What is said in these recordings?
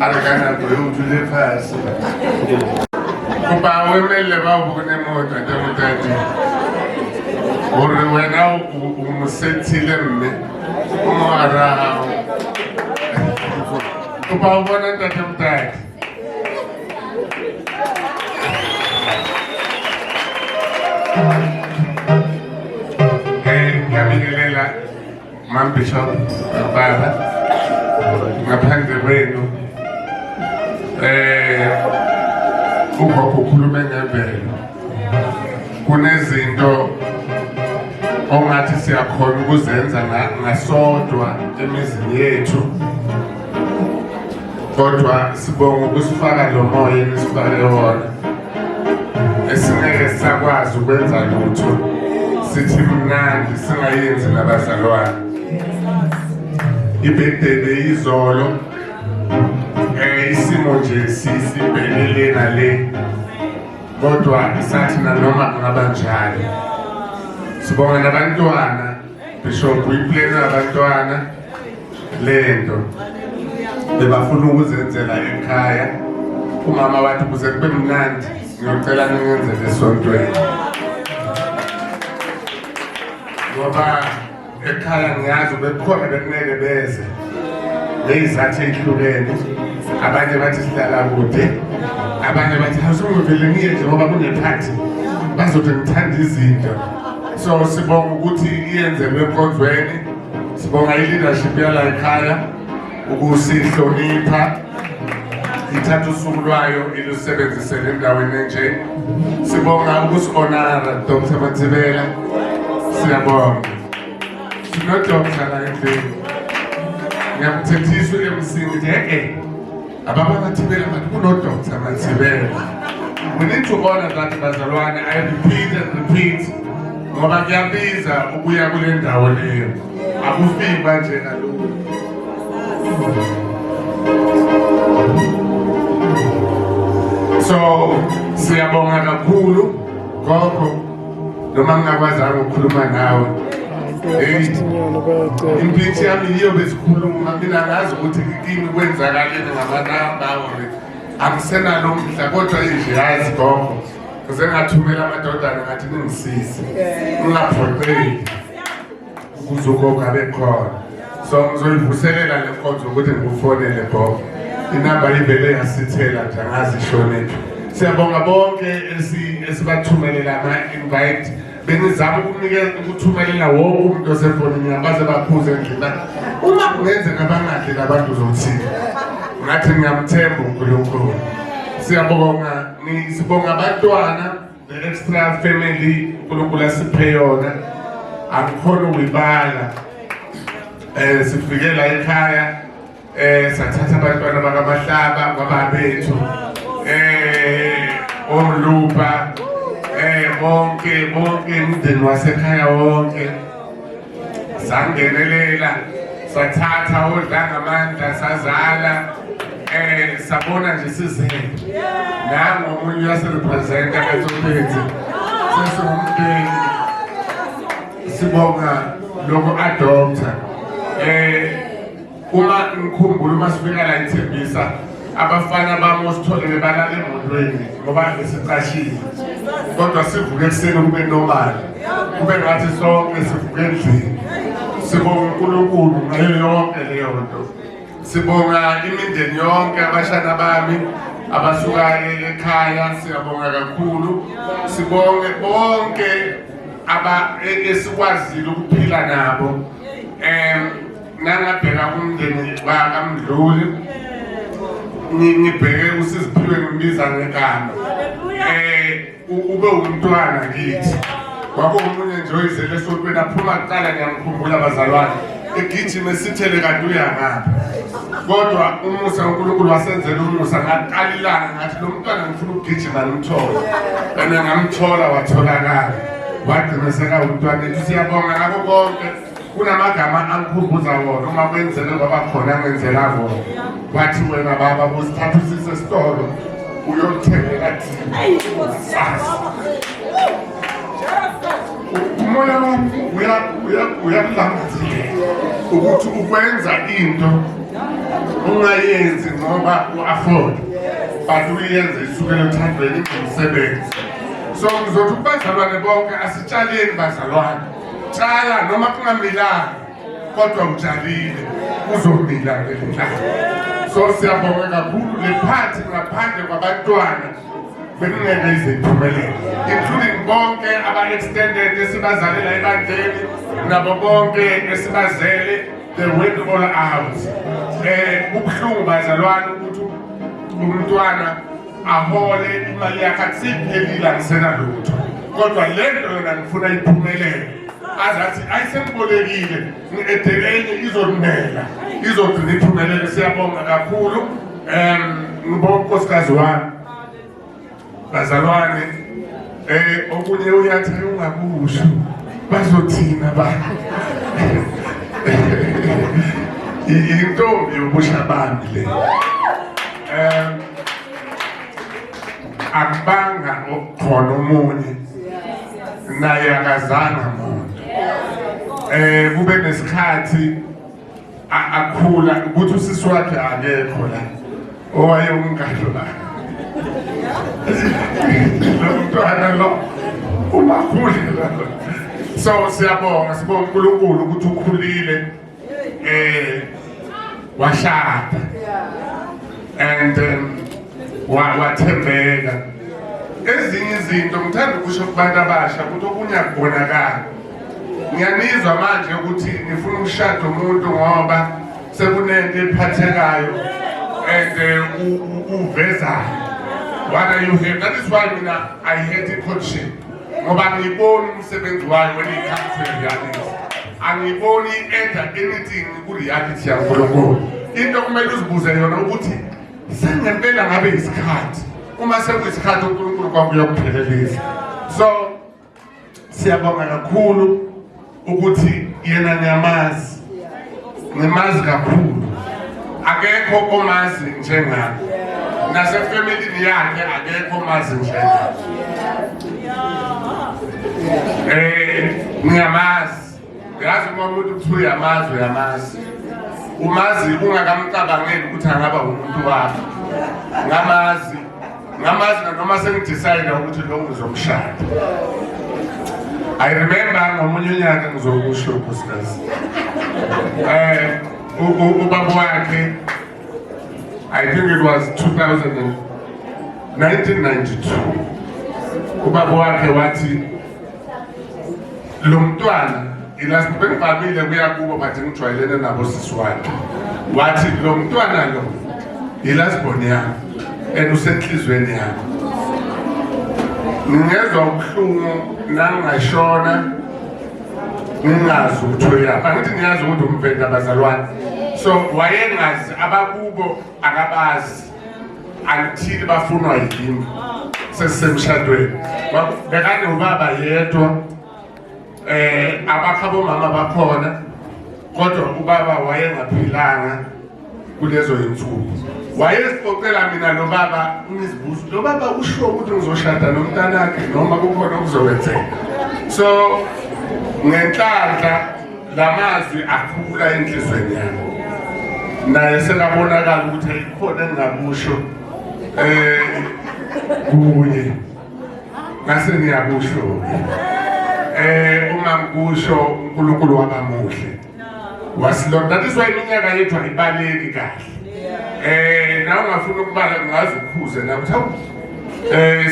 Aragana go to the past. Kuba women live out with them more than or when out setting around. Kuba one at them died. Yamilela, Man Bishop, Baba, Napande Reno, Kukulumena Bell, Kunezindo, ongathi siyakhona ukuzenza ngasodwa emizini yethu, kodwa sibonga ukusifaka lo moya esifake wona, esingeke sakwazi ukwenza lutho. Sithi mnandi singayenzi nabazalwane ibhedele izolo isimo nje sisibhelele nale kodwa sathi nanoma ngabanjani sibonga nabantwana Bishop uyiplena abantwana lento bebafuna ukuzenzela ekhaya umama wathi kuze kube mnandi ngiyocela ningenzele esontweni ngoba ekhaya ngiyazi bekhona bekumele beze ngeyizathu ezihlukene abanye bathi sihlala kude abanye bathi awusungivele ngiye nje ngoba kunephathi bazothi ngithanda izinto so sibonga ukuthi iyenzelwe enkonzweni sibonga i-leadership yala ekhaya ukusihlonipha ithatha usuku lwayo ilusebenzisele endaweni enje sibonga ukusi-honora Dr. Mathibela siyabonga sinodokotela la endlini ngiyamthethisa emsini nje ababa Mathibela bathi kunodokotela Mathibela we need to honor that bazalwane I repeat and repeat ngoba kuyabiza ukuya kule ndawo leyo akufiki kanje kalulu so siyabonga kakhulu gogo noma ngingakwazanga ukukhuluma nawe impilo yami yiyo besikhuluma mina ngazi ukuthi kimi kwenzakaleni ngamanamba angisenalo umdla kodwa nje yazi gogo kuze ngathumela amadodana ngathi ningisize ngingaphoqeli ukuzogoga bekhona so ngizoyivuselela le nkonzo ukuthi ngikufonele gogo inamba ivele yasithela nje ngazi ishonethu siyabonga bonke esibathumelela ama-invite benizama ukuthumelela wonke umuntu osefonini baze baphuze endlini uma kungenzeka bangadli labantu zothini ngathi ngiyamthemba uNkulunkulu siyabonga sibonga abantwana the extra family uNkulunkulu asiphe yona akukhona ukuyibala sifikela ekhaya sathatha abantwana bakaMahlaba kwababethu omlupa bonke umndeni wasekhaya wonke sangenelela sathatha odlanga amandla sazala sabona nje sizele nango omunye uyasirepresenta kaThophethe sesingumndeni sibonga lokho adopter uma ngikhumbula uma sifika la eThembisa abafana bami osithole bebalala emotweni ngoba besicashile kodwa sivuke ekuseni kube normal kube ngathi sonke sivuke endlini sibonga uNkulunkulu ngayo yonke leyo nto sibonga imindeni yonke abashana bami abasuka ekhaya siyabonga kakhulu sibonge bonke esikwazile ukuphila nabo nangabheka kumndeni bakaMdluli ngibheke uSiziphiwe ngimbiza ngegama ube umntwana kithi kwakumunye nje oyizele esontweni aphuma kuqala ngiyamkhumbula abazalwane egijima esithele kanti uyangapha kodwa umusa uNkulunkulu wasenzela umusa ngaqala ilanga ngathi lo mntwana ngifuna ukugijima ngimthola kanti ngamthola watholakala wagcina sekawumntwana ethu siyabonga ngakho konke kunamagama angikhumbuza wona uma kwenzeke baba khona ngenzela wona wathi wena baba usithatha usise esitolo uyothengela thina umoya wami uyakulangazelela ukuthi ukwenza into ungayenzi ngoba u-afford but uyenze isukela othandweni umsebenzi. So ngizothi kubazalwane bonke asitshaleni bazalwane, tshala noma kungamilanga kodwa utshalile uzomila ngelinhlanga. So siyabonga kakhulu le phathi ngaphandle kwabantwana beningeke ize iphumelele, including bonke aba-extended esibazalela ebandleni nabo bonke esibazele they went all out. Kubuhlungu bazalwane ukuthi umntwana ahole imali yakhe akusiphelile angisena lutho, kodwa le nto yona ngifuna iphumelele. Azathi ayisembolekile edelenye izonimela izogcina iphumelele. Siyabonga kakhulu. Ngibonga unkosikazi wami bazalwane, okunye uyathi ungakusho bazothina ba intombi yobushabani le. Akubanga khona omunye naye akazanga muntu. Kube nesikhathi akhula ukuthi usisi wakhe akekho la owayewumngalo la lo mntwana lo umakhulu la. So siyabonga, sibonga uNkulunkulu ukuthi ukhulile washada and wathembeka. Ezinye izinto ngithanda ukusho kubantu abasha ukuthi okunye akubonakala. Ngiyanizwa manje ukuthi ngifuna ukushada umuntu ngoba sekunento ephathekayo and uvezayo. What are you here? That is why I hate coaching. Ngoba ngibona umsebenzi wayo when it comes to reality. Angiboni enter anything ku-reality yaNkulunkulu. Into kumele uzibuze yona ukuthi sengempela ngabe isikhathi. Uma sekuyisikhathi uNkulunkulu kwakuyokuphelelisa. So siyabonga kakhulu ukuthi yena ngiyamazi. Ngimazi kakhulu. Akekho omazi njengami. Nasefamilini yakhe akekho omazi njengami. Ngiyamazi. Yazi uma umuntu kuthiwa uyamazi uyamazi. Umazi ungakamcabangeli ukuthi angaba umuntu wakhe. Ngamazi noma sengidecide ukuthi lo ngizomshada. I remember ngomunye unyaka ngizokusho unkosikazi. Ubaba wakhe, I think it was 1992. Ubaba wakhe wathi lo mntwana ilast bengivamile kuya kubo bathi ngijwayelene nabo sisi wakhe. Wathi lo mntwana lo ilasiboni yami and usenhlizweni yami. Ngingezwa ubuhlungu nangashona ngingazi ukuthi uyaphi. Angithi ngiyazi ukuthi umvenda bazalwane. So wayengazi abakubo akabazi until bafunwa yini sesemshadweni. Bekade ubaba yedwa, abakhabo mama bakhona, kodwa ubaba wayengaphilanga kulezo insuku. Wayesixoxela mina lo baba ngizibuza, lo baba usho ukuthi ngizoshada nomntana wakhe noma kukhona okuzokwenzeka. So ngenhlanhla lamazwi akhula enhlizweni yami. Naye sekabonakala ukuthi ayikhona engingakusho kuye. Ngase ngiyakusho. Uma ngikusho uNkulunkulu wabamuhle. Wasilonda. That is why iminyaka yethu ayibaleki kahle. Na ungafuna ukubala ngazi ukhuze na uthi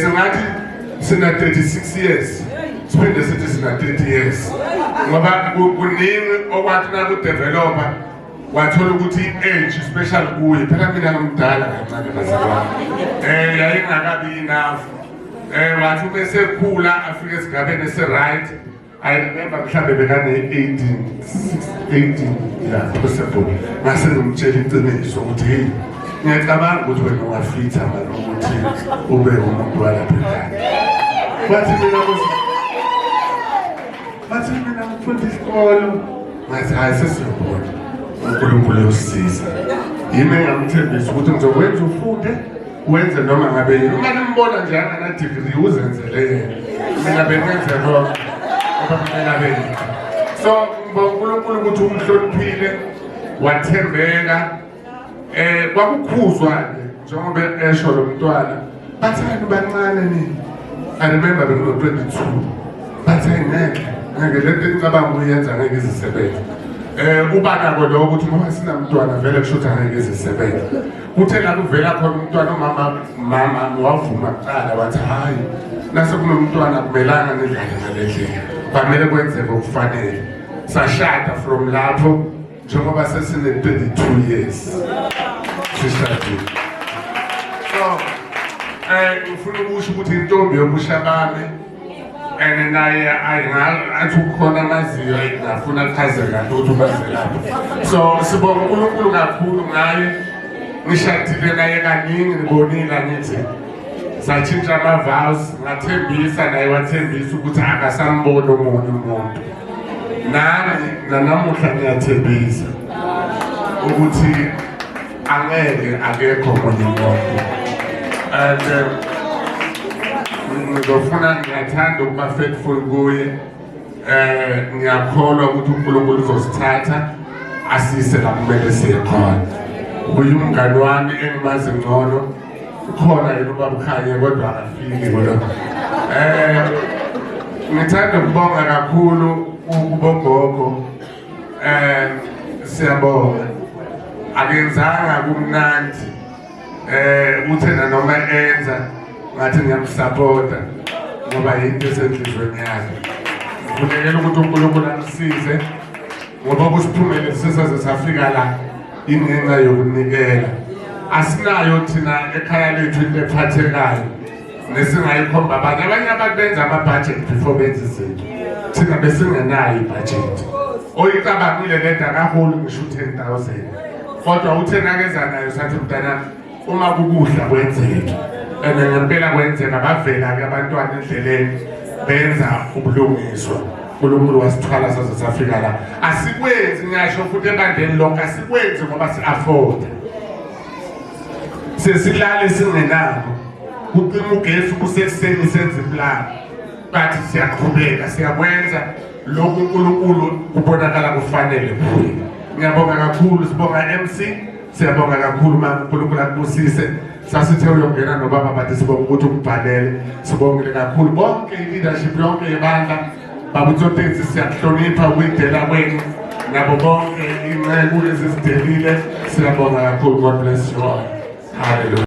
singathi sina 36 years. Siphinde sithi sina 30 years. Ngoba kuningi okwathi nakudeveloper wathola ukuthi age special kuye. Phela mina ngimdala kancane bazalwane. Yayingakabi enough. Wathi bese khula afike esigabeni ese-right. I remember mhlambe bekane 18 ya possible. Ngase ngimtshela iqiniso ukuthi hey ngiyacabanga ukuthi wena ungafitha manje ukuthi ube umuntu walapha ekhaya. Bathi mina ngifunda isikolo. Ngathi hayi sesiyobona. uNkulunkulu uyosiza. Yimi ngamthembisa ukuthi ngizokwenza ufunde wenze noma ngabe yini. Uma nimbona nje angana degree uzenzele yena. Mina bengenze lokho. So ngibonga uNkulunkulu ukuthi umhloniphile wathembeka kwakukhuzwa-ke njengoba esho lo mntwana bathani bancane nini. I remember bengino-22 bathe ngeke lento engicabanga ukuyenza ngeke izisebenze. Uba nako lo ukuthi ngoba sinamntwana vele kusho ukuthi angeke izisebenze. Kuthe la kuvela khona umntwana mama wavuma kuqala wathi hayi nase kunomntwana kumelanga nidlale ngale ndlela kwamele kwenzeke okufanele. Sashada from lapho njengoba sesine 22 years sishadile. So ngifuna ukusho ukuthi intombi yokusha bami and naye athi ukhona amaziyo ngafuna kuchazeka ukuthi ubazelapho. So sibonga uNkulunkulu kakhulu ngaye. Ngishadile naye kaningi ngibonile ngithi satshintsha ama-vows ngathembisa naye wathembisa ukuthi akasamboni omunye umuntu. Nami nanamuhla ngiyathembisa ukuthi akekho omunye umuntu. And ngiyathanda ukuba faithful kuye. Ngiyakholwa ukuthi uNkulunkulu uzosithatha asise la kumele siye khona. Uyumngani wami engimazi ngcono. Ukhona yena ubaba ukhanye kodwa akafiki kodwa. Ngithanda ukubonga kakhulu ubogogo. Siyabonga. Akenzanga kumnandi. Uthena noma enza ngathi ngiyamsupporta ngoba yinto esenhlizweni yakhe. Ngifuna ukuthi uNkulunkulu amsize ngoba kusiphumele sisaze safika la ingenxa yokunikela. Asinayo thina ekhaya lethu into ephathekayo nesingayikhomba abanye abantu benza ama-budget before benze izinto. Thina besingenayo i-budget. Oyicabangile lento akaholi ngisho 10,000 kodwa uthenakeza nayo sathi mntana uma kukudla kwenzeke and ngempela kwenzeka bavela-ke abantwana endleleni benza ubulungiswa. uNkulunkulu wasithwala saze safika la. Asikwenzi ngisho futhi ebandleni lonke asikwenzi ngoba si-afford. Sesilale singenako. Kucima ugesi kusekuseni senze plan. Bathi siyaqhubeka siyakwenza lokhu uNkulunkulu kubonakala kufanele kuye. Ngiyabonga kakhulu sibonga MC. Siyabonga kakhulu uNkulunkulu akubusise. Sasithe uyongena nobaba bathi sibonga ukuthi ukubhalele. Sibongile kakhulu bonke i-leadership yonke yebandla. Babutsotezi siyakuhlonipha ukuyidela kwenu nabo bonke inceku ezizidelile. Siyabonga kakhulu. God bless you all. Hallelujah.